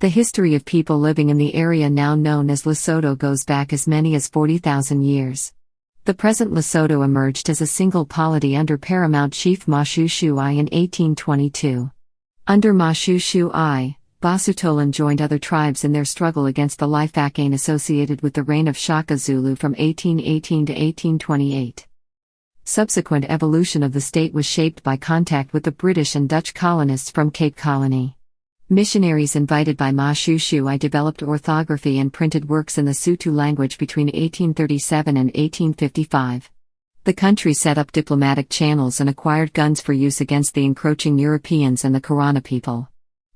The history of people living in the area now known as Lesotho goes back as many as 40,000 years. The present Lesotho emerged as a single polity under paramount chief Moshoeshoe I in 1822. Under Moshoeshoe I, Basutoland joined other tribes in their struggle against the Lifaqane associated with the reign of Shaka Zulu from 1818 to 1828. Subsequent evolution of the state was shaped by contact with the British and Dutch colonists from Cape Colony. Missionaries invited by Moshoeshoe I developed orthography and printed works in the Sotho language between 1837 and 1855. The country set up diplomatic channels and acquired guns for use against the encroaching Europeans and the Korana people.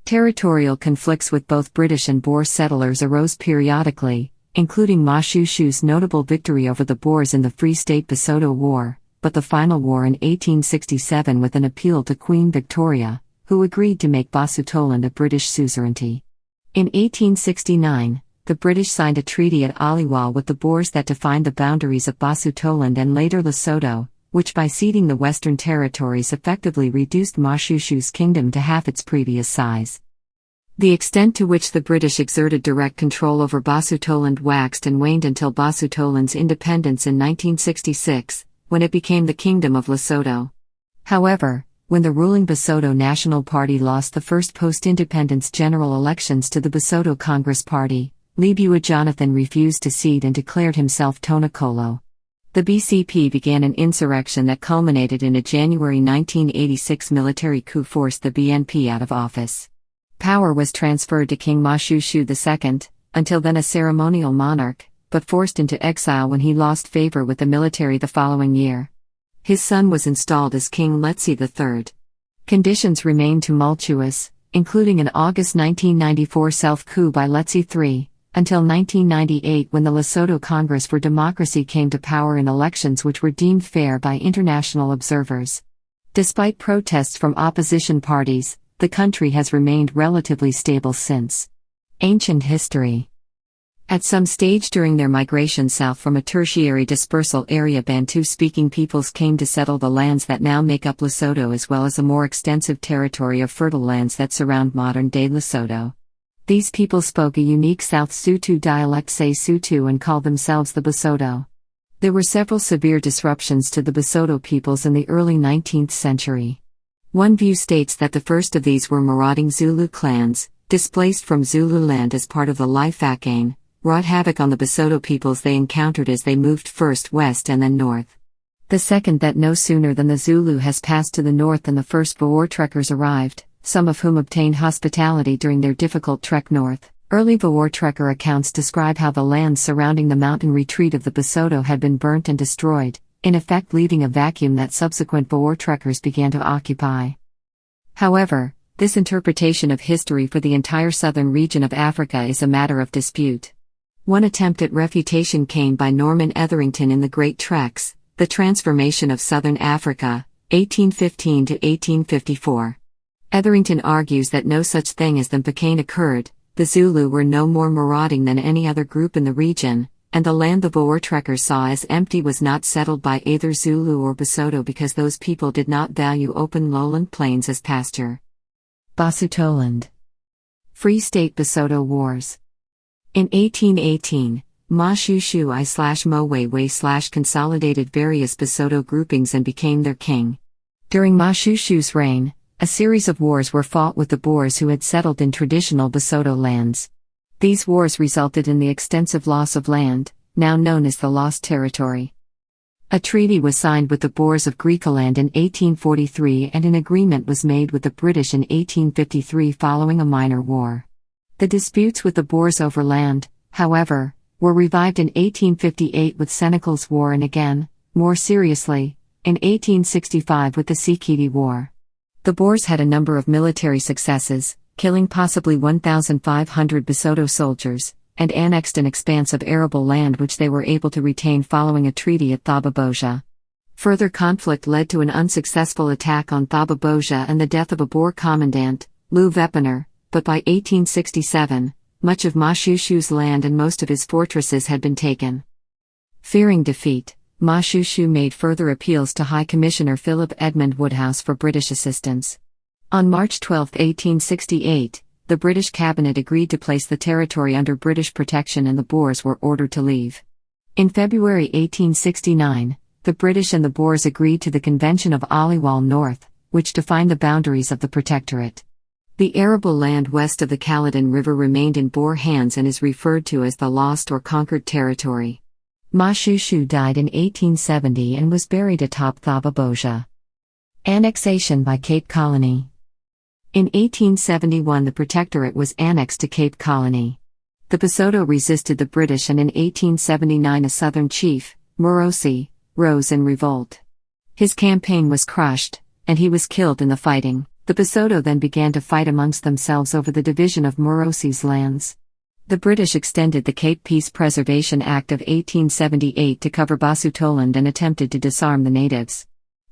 Territorial conflicts with both British and Boer settlers arose periodically, including Moshoeshoe's notable victory over the Boers in the Free State Basotho War, but the final war in 1867 with an appeal to Queen Victoria, who agreed to make Basutoland a British suzerainty. In 1869, the British signed a treaty at Aliwal with the Boers that defined the boundaries of Basutoland and later Lesotho, which by ceding the Western Territories effectively reduced Moshoeshoe's kingdom to half its previous size. The extent to which the British exerted direct control over Basutoland waxed and waned until Basutoland's independence in 1966, when it became the Kingdom of Lesotho. However, when the ruling Basotho National Party lost the first post-independence general elections to the Basotho Congress Party, Libua Jonathan refused to cede and declared himself Tonakolo. The BCP began an insurrection that culminated in a January 1986 military coup forced the BNP out of office. Power was transferred to King Moshoeshoe II, until then a ceremonial monarch, but forced into exile when he lost favor with the military the following year. His son was installed as King Letsie III. Conditions remained tumultuous, including an August 1994 self-coup by Letsie III, until 1998 when the Lesotho Congress for Democracy came to power in elections which were deemed fair by international observers. Despite protests from opposition parties, the country has remained relatively stable since. Ancient history. At some stage during their migration south from a tertiary dispersal area, Bantu-speaking peoples came to settle the lands that now make up Lesotho as well as a more extensive territory of fertile lands that surround modern-day Lesotho. These people spoke a unique South Sotho dialect say Sotho and called themselves the Basotho. There were several severe disruptions to the Basotho peoples in the early 19th century. One view states that the first of these were marauding Zulu clans, displaced from Zululand as part of the Lifaqane, wrought havoc on the Basotho peoples they encountered as they moved first west and then north. The second that no sooner than the Zulu has passed to the north than the first Boer trekkers arrived, some of whom obtained hospitality during their difficult trek north. Early Boer trekker accounts describe how the lands surrounding the mountain retreat of the Basotho had been burnt and destroyed, in effect leaving a vacuum that subsequent Boer trekkers began to occupy. However, this interpretation of history for the entire southern region of Africa is a matter of dispute. One attempt at refutation came by Norman Etherington in The Great Treks, The Transformation of Southern Africa, 1815 to 1854. Etherington argues that no such thing as the Lifaqane occurred, the Zulu were no more marauding than any other group in the region, and the land the Boer trekkers saw as empty was not settled by either Zulu or Basotho because those people did not value open lowland plains as pasture. Basutoland. Free State Basotho Wars. In 1818, Moshoeshoe I/Mowewe/ consolidated various Basotho groupings and became their king. During Moshoeshoe's reign, a series of wars were fought with the Boers who had settled in traditional Basotho lands. These wars resulted in the extensive loss of land, now known as the Lost Territory. A treaty was signed with the Boers of Griqualand in 1843 and an agreement was made with the British in 1853 following a minor war. The disputes with the Boers over land, however, were revived in 1858 with Senegal's War and again, more seriously, in 1865 with the Sekedi War. The Boers had a number of military successes, killing possibly 1,500 Basotho soldiers, and annexed an expanse of arable land which they were able to retain following a treaty at Thababoja. Further conflict led to an unsuccessful attack on Thababoja and the death of a Boer commandant, Lou Vepener, but by 1867, much of Moshoeshoe's land and most of his fortresses had been taken. Fearing defeat, Moshoeshoe made further appeals to High Commissioner Philip Edmund Woodhouse for British assistance. On March 12, 1868, the British cabinet agreed to place the territory under British protection and the Boers were ordered to leave. In February 1869, the British and the Boers agreed to the Convention of Aliwal North, which defined the boundaries of the protectorate. The arable land west of the Caledon River remained in Boer hands and is referred to as the Lost or Conquered Territory. Moshoeshoe died in 1870 and was buried atop Thaba. Annexation by Cape Colony. In 1871 the protectorate was annexed to Cape Colony. The Basotho resisted the British and in 1879 a southern chief, Morossi, rose in revolt. His campaign was crushed, and he was killed in the fighting. The Basotho then began to fight amongst themselves over the division of Morossi's lands. The British extended the Cape Peace Preservation Act of 1878 to cover Basutoland and attempted to disarm the natives.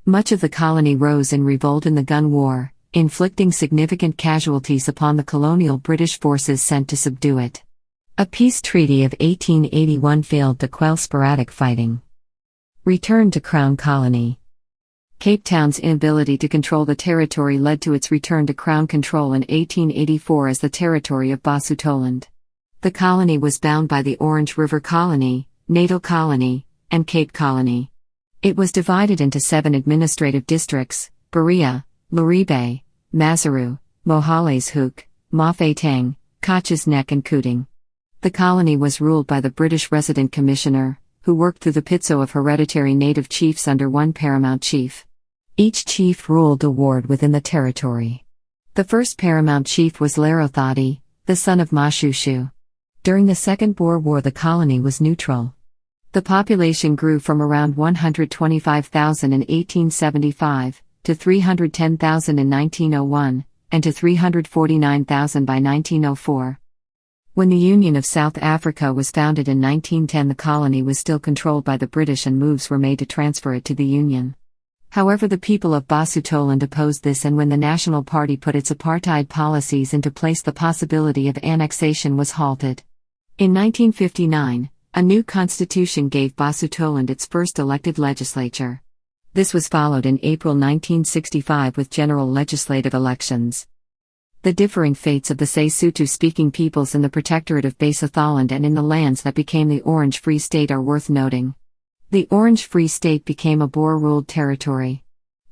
Much of the colony rose in revolt in the Gun War, inflicting significant casualties upon the colonial British forces sent to subdue it. A peace treaty of 1881 failed to quell sporadic fighting. Return to Crown Colony. Cape Town's inability to control the territory led to its return to Crown control in 1884 as the territory of Basutoland. The colony was bound by the Orange River Colony, Natal Colony, and Cape Colony. It was divided into 7 administrative districts: Berea, Laribe, Maseru, Mohale's-Hoek, Mafeetang, Koch's Neck and Kooting. The colony was ruled by the British resident commissioner, who worked through the Pitso of hereditary native chiefs under one paramount chief. Each chief ruled a ward within the territory. The first paramount chief was Larothati, the son of Moshoeshoe. During the Second Boer War the colony was neutral. The population grew from around 125,000 in 1875, to 310,000 in 1901, and to 349,000 by 1904. When the Union of South Africa was founded in 1910 the colony was still controlled by the British and moves were made to transfer it to the Union. However, the people of Basutoland opposed this, and when the National Party put its apartheid policies into place the possibility of annexation was halted. In 1959, a new constitution gave Basutoland its first elected legislature. This was followed in April 1965 with general legislative elections. The differing fates of the Sotho-speaking peoples in the Protectorate of Basotholand and in the lands that became the Orange Free State are worth noting. The Orange Free State became a Boer-ruled territory.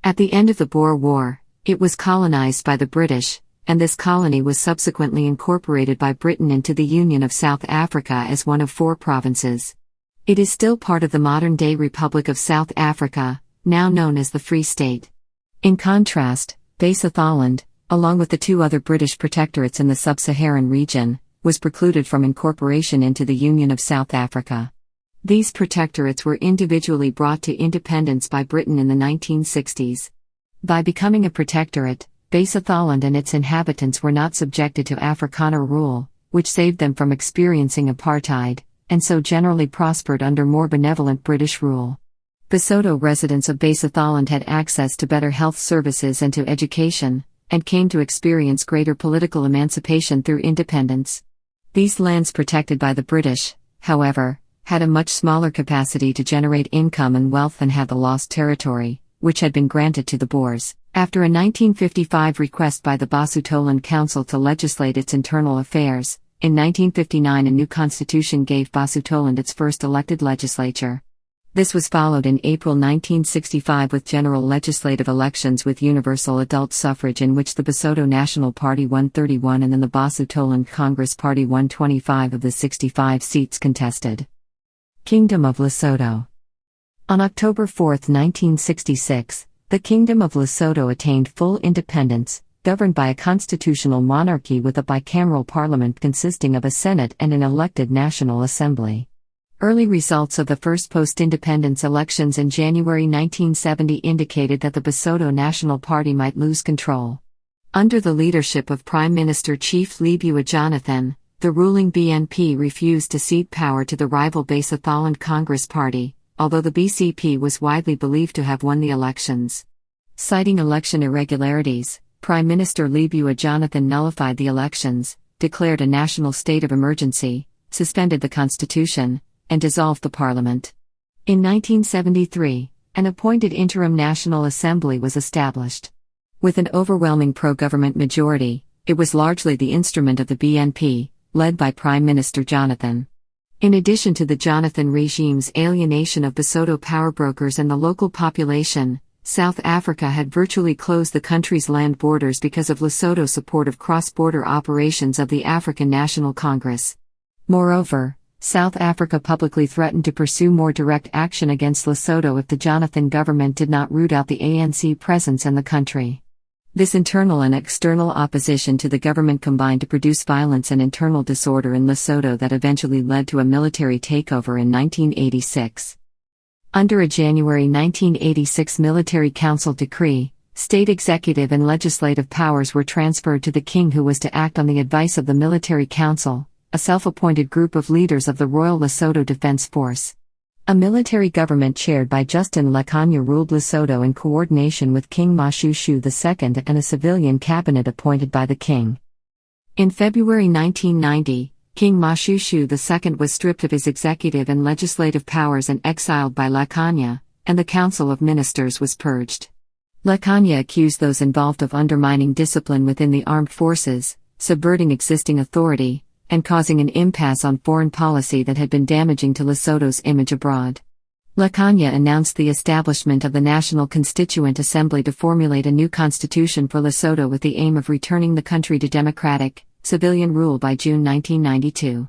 At the end of the Boer War, it was colonized by the British, and this colony was subsequently incorporated by Britain into the Union of South Africa as one of 4 provinces. It is still part of the modern-day Republic of South Africa, now known as the Free State. In contrast, Basotholand, along with the 2 other British protectorates in the sub-Saharan region, was precluded from incorporation into the Union of South Africa. These protectorates were individually brought to independence by Britain in the 1960s. By becoming a protectorate, Basotholand and its inhabitants were not subjected to Afrikaner rule, which saved them from experiencing apartheid, and so generally prospered under more benevolent British rule. Basotho residents of Basotholand had access to better health services and to education, and came to experience greater political emancipation through independence. These lands protected by the British, however, had a much smaller capacity to generate income and wealth than had the Lost Territory, which had been granted to the Boers. After a 1955 request by the Basutoland Council to legislate its internal affairs, in 1959 a new constitution gave Basutoland its first elected legislature. This was followed in April 1965 with general legislative elections with universal adult suffrage in which the Basotho National Party won 31 and then the Basutoland Congress Party won 25 of the 65 seats contested. Kingdom of Lesotho. On October 4, 1966, the Kingdom of Lesotho attained full independence, governed by a constitutional monarchy with a bicameral parliament consisting of a Senate and an elected National Assembly. Early results of the first post-independence elections in January 1970 indicated that the Basotho National Party might lose control. Under the leadership of Prime Minister Chief Lebuwa Jonathan, the ruling BNP refused to cede power to the rival Basotholand Congress Party, although the BCP was widely believed to have won the elections. Citing election irregularities, Prime Minister Lebuwa Jonathan nullified the elections, declared a national state of emergency, suspended the constitution, and dissolved the parliament. In 1973, an appointed interim National Assembly was established. With an overwhelming pro-government majority, It was largely the instrument of the BNP, led by Prime Minister Jonathan. In addition to the Jonathan regime's alienation of Basotho power brokers and the local population, South Africa had virtually closed the country's land borders because of Lesotho's support of cross-border operations of the African National Congress. Moreover, South Africa publicly threatened to pursue more direct action against Lesotho if the Jonathan government did not root out the ANC presence in the country. This internal and external opposition to the government combined to produce violence and internal disorder in Lesotho that eventually led to a military takeover in 1986. Under a January 1986 military council decree, state executive and legislative powers were transferred to the king, who was to act on the advice of the military council, a self-appointed group of leaders of the Royal Lesotho Defence Force. A military government chaired by Justin Lifaqane ruled Lesotho in coordination with King Moshoeshoe II and a civilian cabinet appointed by the king. In February 1990, King Moshoeshoe II was stripped of his executive and legislative powers and exiled by Lifaqane, and the Council of Ministers was purged. Lifaqane accused those involved of undermining discipline within the armed forces, subverting existing authority, and causing an impasse on foreign policy that had been damaging to Lesotho's image abroad. Lifaqane announced the establishment of the National Constituent Assembly to formulate a new constitution for Lesotho with the aim of returning the country to democratic, civilian rule by June 1992.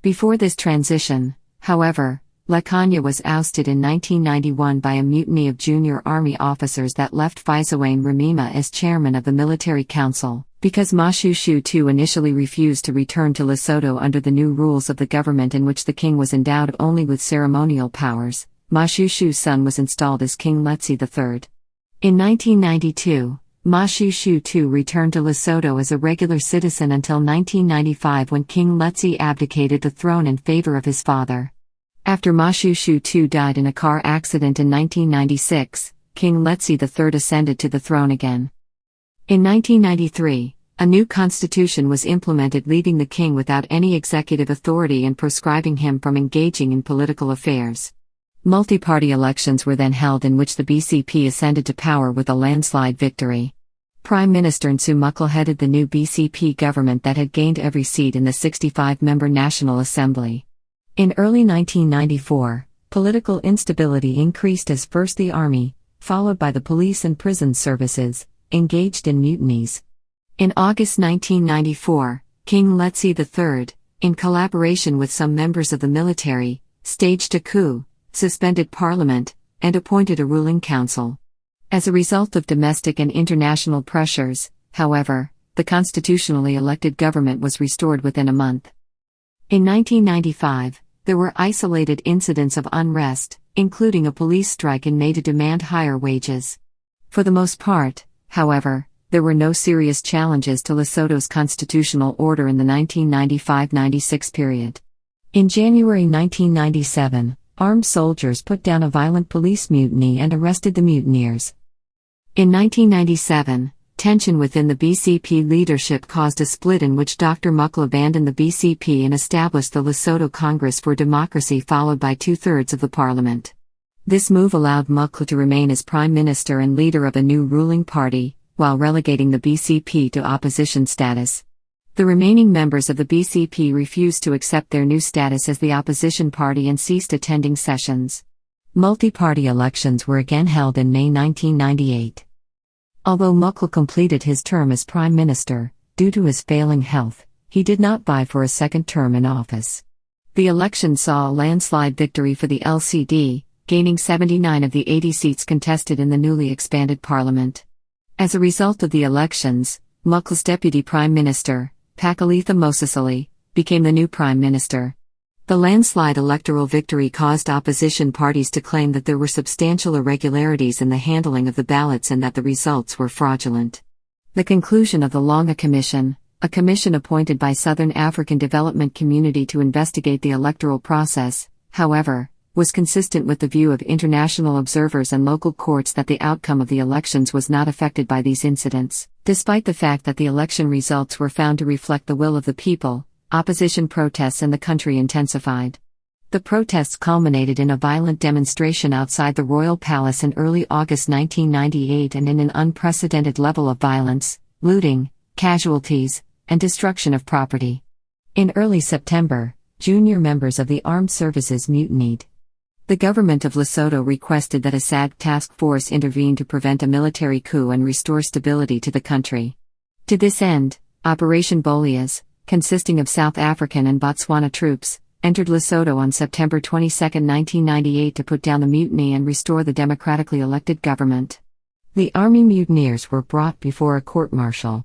Before this transition, however, Lifaqane was ousted in 1991 by a mutiny of junior army officers that left Faisal Ramima as chairman of the military council, because Moshoeshoe II initially refused to return to Lesotho under the new rules of the government, in which the king was endowed only with ceremonial powers. Moshoeshoe's son was installed as King Letsie III. In 1992, Moshoeshoe II returned to Lesotho as a regular citizen until 1995, when King Letsie abdicated the throne in favor of his father. After Moshoeshoe II died in a car accident in 1996, King Letsie III ascended to the throne again. In 1993, a new constitution was implemented, leaving the king without any executive authority and proscribing him from engaging in political affairs. Multi-party elections were then held, in which the BCP ascended to power with a landslide victory. Prime Minister Nsumukhle headed the new BCP government that had gained every seat in the 65-member National Assembly. In early 1994, political instability increased as first the army, followed by the police and prison services, engaged in mutinies. In August 1994, King Letsie III, in collaboration with some members of the military, staged a coup, suspended parliament, and appointed a ruling council. As a result of domestic and international pressures, however, the constitutionally elected government was restored within a month. In 1995, there were isolated incidents of unrest, including a police strike in May to demand higher wages. For the most part, however, there were no serious challenges to Lesotho's constitutional order in the 1995-96 period. In January 1997, armed soldiers put down a violent police mutiny and arrested the mutineers. In 1997, tension within the BCP leadership caused a split in which Dr. Mukhle abandoned the BCP and established the Lesotho Congress for Democracy, followed by two-thirds of the parliament. This move allowed Mukhle to remain as prime minister and leader of a new ruling party, while relegating the BCP to opposition status. The remaining members of the BCP refused to accept their new status as the opposition party and ceased attending sessions. Multi-party elections were again held in May 1998. Although Mukhle completed his term as prime minister, due to his failing health, he did not vie for a second term in office. The election saw a landslide victory for the LCD, gaining 79 of the 80 seats contested in the newly expanded parliament. As a result of the elections, Mukhle's deputy prime minister, Pakalitha Mosisili, became the new prime minister. The landslide electoral victory caused opposition parties to claim that there were substantial irregularities in the handling of the ballots and that the results were fraudulent. The conclusion of the Longa Commission, a commission appointed by Southern African Development Community to investigate the electoral process, however, was consistent with the view of international observers and local courts that the outcome of the elections was not affected by these incidents. Despite the fact that the election results were found to reflect the will of the people, opposition protests in the country intensified. The protests culminated in a violent demonstration outside the Royal Palace in early August 1998 and in an unprecedented level of violence, looting, casualties, and destruction of property. In early September, junior members of the armed services mutinied. The government of Lesotho requested that a SADC task force intervene to prevent a military coup and restore stability to the country. To this end, Operation Boleas, consisting of South African and Botswana troops, entered Lesotho on September 22, 1998 to put down the mutiny and restore the democratically elected government. The army mutineers were brought before a court-martial.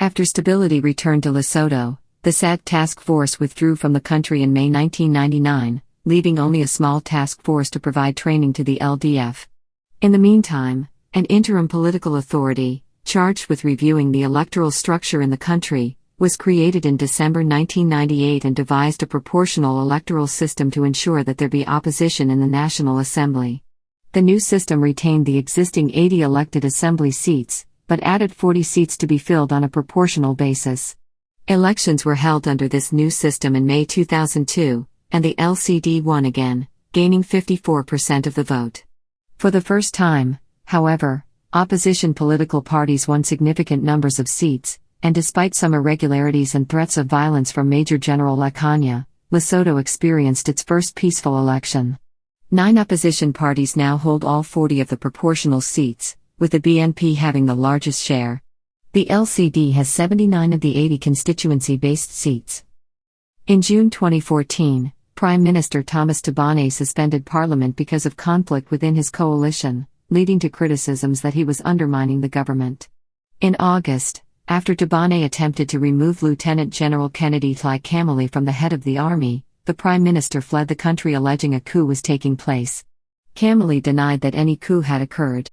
After stability returned to Lesotho, the SADC task force withdrew from the country in May 1999, leaving only a small task force to provide training to the LDF. In the meantime, an interim political authority, charged with reviewing the electoral structure in the country, was created in December 1998 and devised a proportional electoral system to ensure that there be opposition in the National Assembly. The new system retained the existing 80 elected assembly seats, but added 40 seats to be filled on a proportional basis. Elections were held under this new system in May 2002, and the LCD won again, gaining 54% of the vote. For the first time, however, opposition political parties won significant numbers of seats, and despite some irregularities and threats of violence from Major General Lifaqane, Lesotho experienced its first peaceful election. 9 opposition parties now hold all 40 of the proportional seats, with the BNP having the largest share. The LCD has 79 of the 80 constituency-based seats. In June 2014, Prime Minister Thomas Tabane suspended Parliament because of conflict within his coalition, leading to criticisms that he was undermining the government. In August, after Tabane attempted to remove Lieutenant General Kennedy Lifaqane from the head of the army, the Prime Minister fled the country alleging a coup was taking place. Kennedy denied that any coup had occurred.